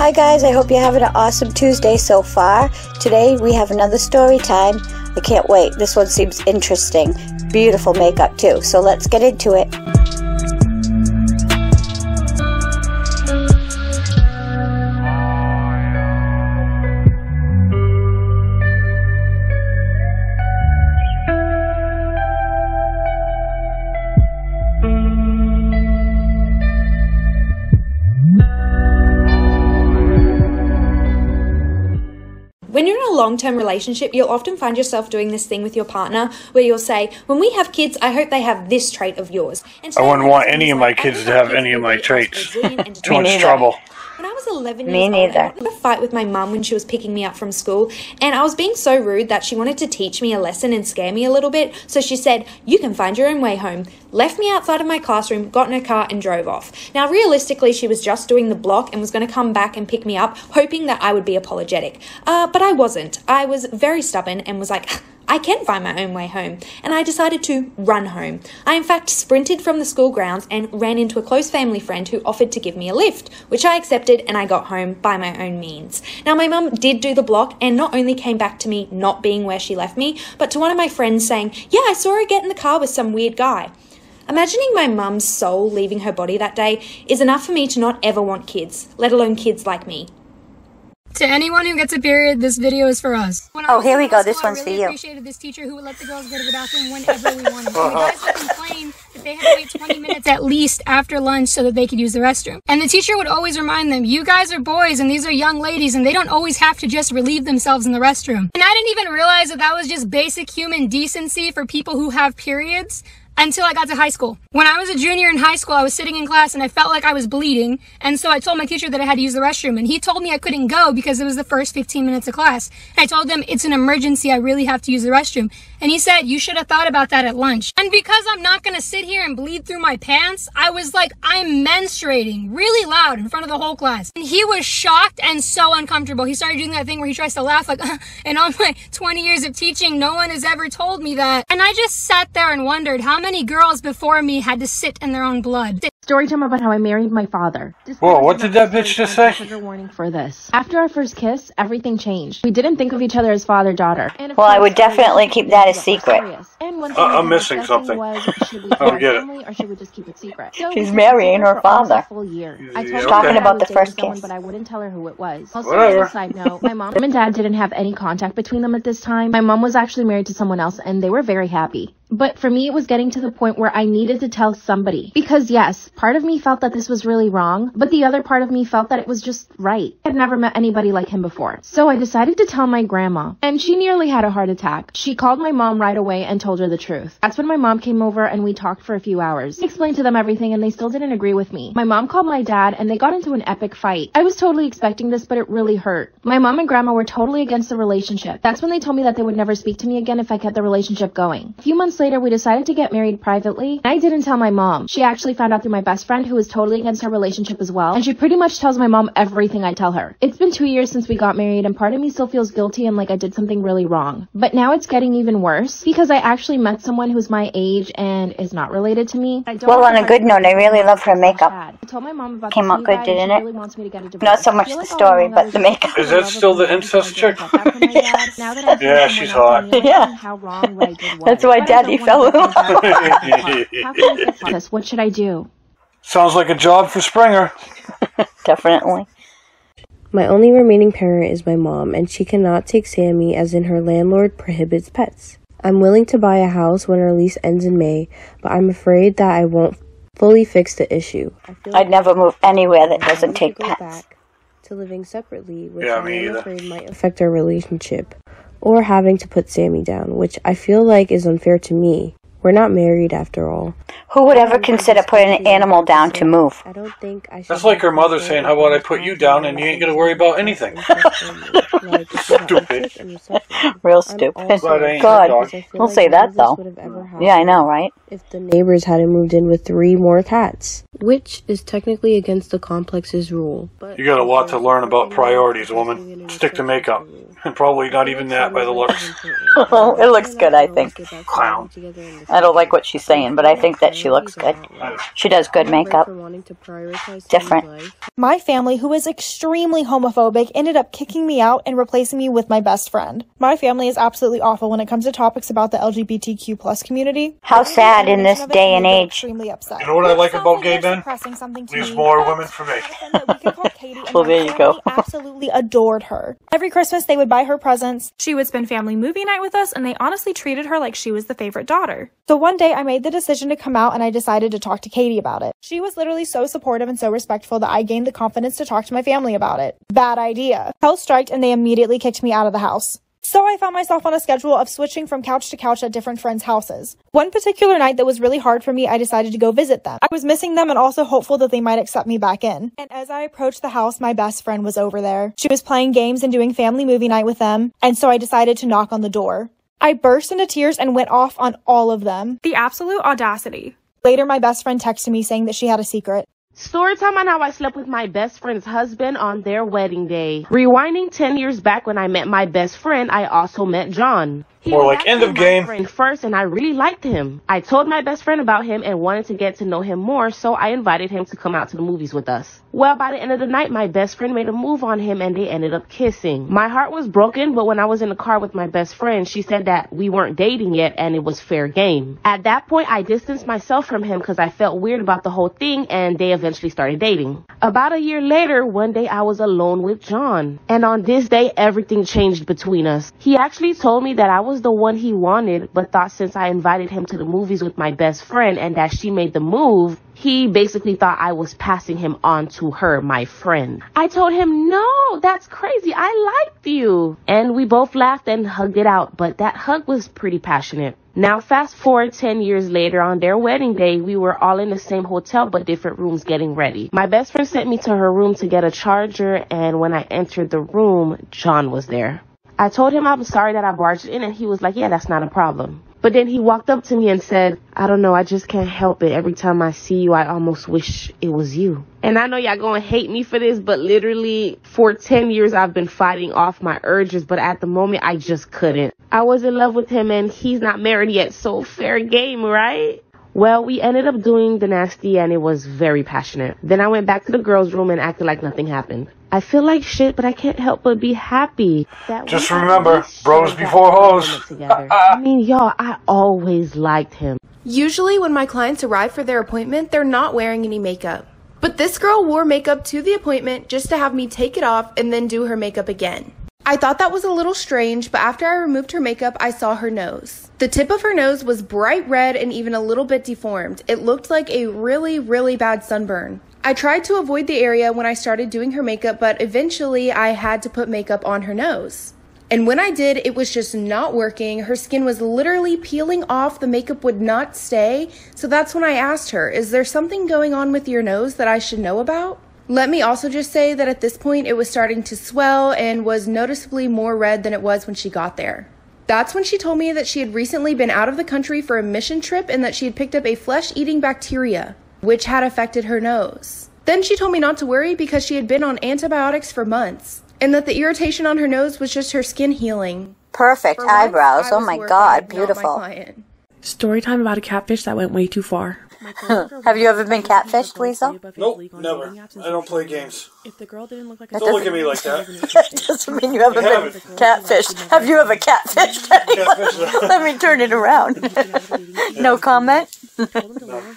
Hi guys, I hope you're having an awesome Tuesday so far. Today we have another story time. I can't wait. This one seems interesting. Beautiful makeup too. So let's get into it. When you're in a long-term relationship, you'll often find yourself doing this thing with your partner where you'll say, when we have kids, I hope they have this trait of yours. And I wouldn't want any of my kids to have any of my traits. Too much trouble. When I was 11 years old, I got in a fight with my mum when she was picking me up from school, and I was being so rude that she wanted to teach me a lesson and scare me a little bit, so she said, you can find your own way home, left me outside of my classroom, got in her car and drove off. Now realistically, she was just doing the block and was going to come back and pick me up, hoping that I would be apologetic. But I wasn't. I was very stubborn and was like, I can find my own way home, and I decided to run home. I in fact sprinted from the school grounds and ran into a close family friend who offered to give me a lift, which I accepted, and I got home by my own means. Now my mum did do the block and not only came back to me not being where she left me, but to one of my friends saying, yeah, I saw her get in the car with some weird guy. Imagining my mum's soul leaving her body that day is enough for me to not ever want kids, let alone kids like me. To anyone who gets a period, this video is for us. Oh, here we go. This one's for you. I appreciated this teacher who would let the girls go to the bathroom whenever we wanted. And the guys would complain that they had to wait 20 minutes at least after lunch so that they could use the restroom. And the teacher would always remind them, you guys are boys and these are young ladies and they don't always have to just relieve themselves in the restroom. And I didn't even realize that that was just basic human decency for people who have periods. Until I got to high school. When I was a junior in high school, I was sitting in class and I felt like I was bleeding. And so I told my teacher that I had to use the restroom. And he told me I couldn't go because it was the first 15 minutes of class. And I told him, it's an emergency. I really have to use the restroom. And he said, you should have thought about that at lunch. And because I'm not going to sit here and bleed through my pants, I was like, I'm menstruating really loud in front of the whole class. And he was shocked and so uncomfortable. He started doing that thing where he tries to laugh like, and all my 20 years of teaching, no one has ever told me that. And I just sat there and wondered how many girls before me had to sit in their own blood. Story time about how I married my father. Whoa, what did that bitch just say? Trigger warning for this. After our first kiss, everything changed. We didn't think of each other as father-daughter. Well, I would definitely keep that a secret. I'm missing something. I don't get it. Or should we just keep it secret? So she's marrying her father. She's talking about the first kiss. But I wouldn't tell her who it was. Also, Whatever. as a side note, my mom and dad didn't have any contact between them at this time. My mom was actually married to someone else and they were very happy. But for me, it was getting to the point where I needed to tell somebody. Because yes, part of me felt that this was really wrong, but the other part of me felt that it was just right. I'd never met anybody like him before. So I decided to tell my grandma, and she nearly had a heart attack. She called my mom right away and told her the truth. That's when my mom came over and we talked for a few hours. I explained to them everything and they still didn't agree with me. My mom called my dad and they got into an epic fight. I was totally expecting this, but it really hurt. My mom and grandma were totally against the relationship. That's when they told me that they would never speak to me again if I kept the relationship going. A few months later, we decided to get married privately. I didn't tell my mom. She actually found out through my best friend who was totally against our relationship as well, and she pretty much tells my mom everything I tell her. It's been 2 years since we got married and part of me still feels guilty and like I did something really wrong. But now it's getting even worse because I actually met someone who's my age and is not related to me. Well, on a good note, I really love her makeup. I told my mom about Came out good, didn't it? Really wants me to get a divorce. Not so much the story, but the makeup. Is that still the incest chick? Yes. Yeah, she's hot. Yeah. That's why Daddy fell in love. What should I do? Sounds like a job for Springer. Definitely. My only remaining parent is my mom, and she cannot take Sammy as in her landlord prohibits pets. I'm willing to buy a house when our lease ends in May, but I'm afraid that I won't fully fix the issue. I'd never move anywhere that doesn't take pets. Back to living separately, which Yeah, I'm me either. afraid might affect our relationship, or having to put Sammy down, which I feel like is unfair to me. We're not married after all. Who would ever consider putting an animal down to move? I don't think I should. That's like her mother saying, how about I put you down and you ain't gonna worry about anything. Stupid. Real stupid. Glad I ain't God, your dog. don't say that though. Yeah, I know, right? If the neighbors hadn't moved in with 3 more cats, which is technically against the complex's rule. You got a lot to learn about priorities, woman. Stick to makeup. Probably not even that by the looks. It looks good, I think. Clown. I don't like what she's saying, but I think that she looks good. She does good makeup. Different. My family, who is extremely homophobic, ended up kicking me out and replacing me with my best friend. My family is absolutely awful when it comes to topics about the LGBTQ+ community. How sad in this day and age. Extremely upset. You know what I like about gay men? Leaves more women for me. Well, there you go. Absolutely adored her. Every Christmas, they would buy her presents. She would spend family movie night with us, and they honestly treated her like she was the favorite daughter. So one day, I made the decision to come out, and I decided to talk to Katie about it. She was literally so supportive and so respectful that I gained the confidence to talk to my family about it. Bad idea. Hell striked, and they immediately kicked me out of the house. So I found myself on a schedule of switching from couch to couch at different friends' houses. One particular night that was really hard for me, I decided to go visit them. I was missing them and also hopeful that they might accept me back in. And as I approached the house, my best friend was over there. She was playing games and doing family movie night with them, and so I decided to knock on the door. I burst into tears and went off on all of them. The absolute audacity. Later, my best friend texted me saying that she had a secret. Story time on how I slept with my best friend's husband on their wedding day. Rewinding 10 years back when I met my best friend, I also met John. More like end of game. Friend first, and I really liked him. I told my best friend about him and wanted to get to know him more, so I invited him to come out to the movies with us. Well, by the end of the night, my best friend made a move on him and they ended up kissing. My heart was broken, but when I was in the car with my best friend, she said that we weren't dating yet and it was fair game. At that point, I distanced myself from him because I felt weird about the whole thing, and they eventually started dating. About a year later, one day I was alone with John, and on this day, everything changed between us. He actually told me that I was the one he wanted, but thought since I invited him to the movies with my best friend and that she made the move, he basically thought I was passing him on to her, my friend. I told him, no, that's crazy. I liked you. And we both laughed and hugged it out, but that hug was pretty passionate. Now, fast forward 10 years later, on their wedding day, we were all in the same hotel but different rooms getting ready. My best friend sent me to her room to get a charger, and when I entered the room, John was there. I told him I was sorry that I barged in, and he was like, yeah, that's not a problem. But then he walked up to me and said, I don't know, I just can't help it. Every time I see you, I almost wish it was you. And I know y'all gonna hate me for this, but literally for 10 years, I've been fighting off my urges, but at the moment, I just couldn't. I was in love with him and he's not married yet, so fair game, right? Well, we ended up doing the nasty and it was very passionate. Then I went back to the girls' room and acted like nothing happened. I feel like shit, but I can't help but be happy. Just remember, bros before hoes. I mean, y'all, I always liked him. Usually when my clients arrive for their appointment, they're not wearing any makeup. But this girl wore makeup to the appointment just to have me take it off and then do her makeup again. I thought that was a little strange, but after I removed her makeup, I saw her nose. The tip of her nose was bright red and even a little bit deformed. It looked like a really, really bad sunburn. I tried to avoid the area when I started doing her makeup, but eventually I had to put makeup on her nose. And when I did, it was just not working. Her skin was literally peeling off. The makeup would not stay. So that's when I asked her, is there something going on with your nose that I should know about? Let me also just say that at this point it was starting to swell and was noticeably more red than it was when she got there. That's when she told me that she had recently been out of the country for a mission trip and that she had picked up a flesh-eating bacteria, which had affected her nose. Then she told me not to worry because she had been on antibiotics for months and that the irritation on her nose was just her skin healing. Perfect eyebrows. Oh my God, beautiful. Storytime about a catfish that went way too far. Have you ever been catfished, Weasel? Nope, never. I don't play games. If the girl didn't look like don't look at me like that. That doesn't mean you haven't been catfished. Have you ever catfished anyone? Let me turn it around. No comment?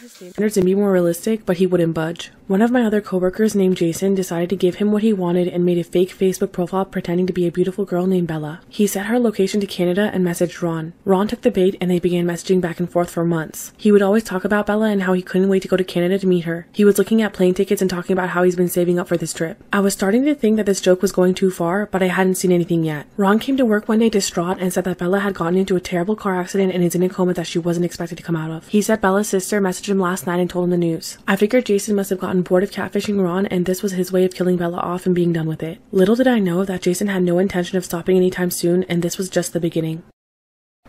Standards and be more realistic, but he wouldn't budge. One of my other coworkers named Jason decided to give him what he wanted and made a fake Facebook profile pretending to be a beautiful girl named Bella. He set her location to Canada and messaged Ron. Ron took the bait and they began messaging back and forth for months. He would always talk about Bella and how he couldn't wait to go to Canada to meet her. He was looking at plane tickets and talking about how he's been saving up for this trip. I was starting to think that this joke was going too far, but I hadn't seen anything yet. Ron came to work one day distraught and said that Bella had gotten into a terrible car accident and is in a coma that she wasn't expected to come out of. He said Bella's sister messaged him last night and told him the news. I figured Jason must have gotten bored of catfishing Ron and this was his way of killing Bella off and being done with it. Little did I know that Jason had no intention of stopping anytime soon and this was just the beginning.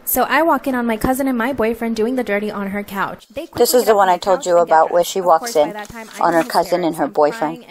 So I walk in on my cousin and my boyfriend doing the dirty on her couch. This is the one I told you about where she walks in on her cousin and her boyfriend.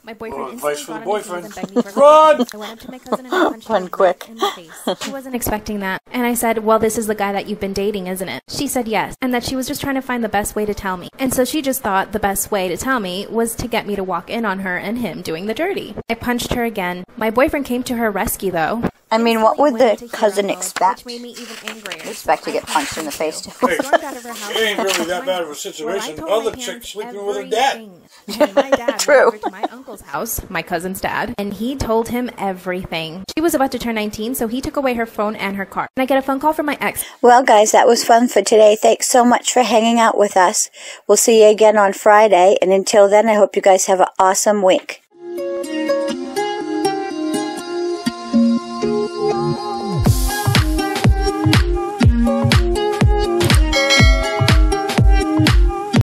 My boyfriend advice for the boyfriend. Run! I went up to my cousin and punched Run him quick. in the face. She wasn't expecting that. And I said, well, this is the guy that you've been dating, isn't it? She said yes, and that she was just trying to find the best way to tell me. And so she just thought the best way to tell me was to get me to walk in on her and him doing the dirty. I punched her again. My boyfriend came to her rescue, though. I mean, what would the cousin expect? Which made me even angrier. Expect to get punched in the face too. Hey, it ain't really that bad of a situation. Other chick sleeping with her dad. My dad True. went over to my uncle's house, my cousin's dad, and he told him everything. She was about to turn 19, so he took away her phone and her car. And I get a phone call from my ex. Well, guys, that was fun for today. Thanks so much for hanging out with us. We'll see you again on Friday, and until then, I hope you guys have an awesome week.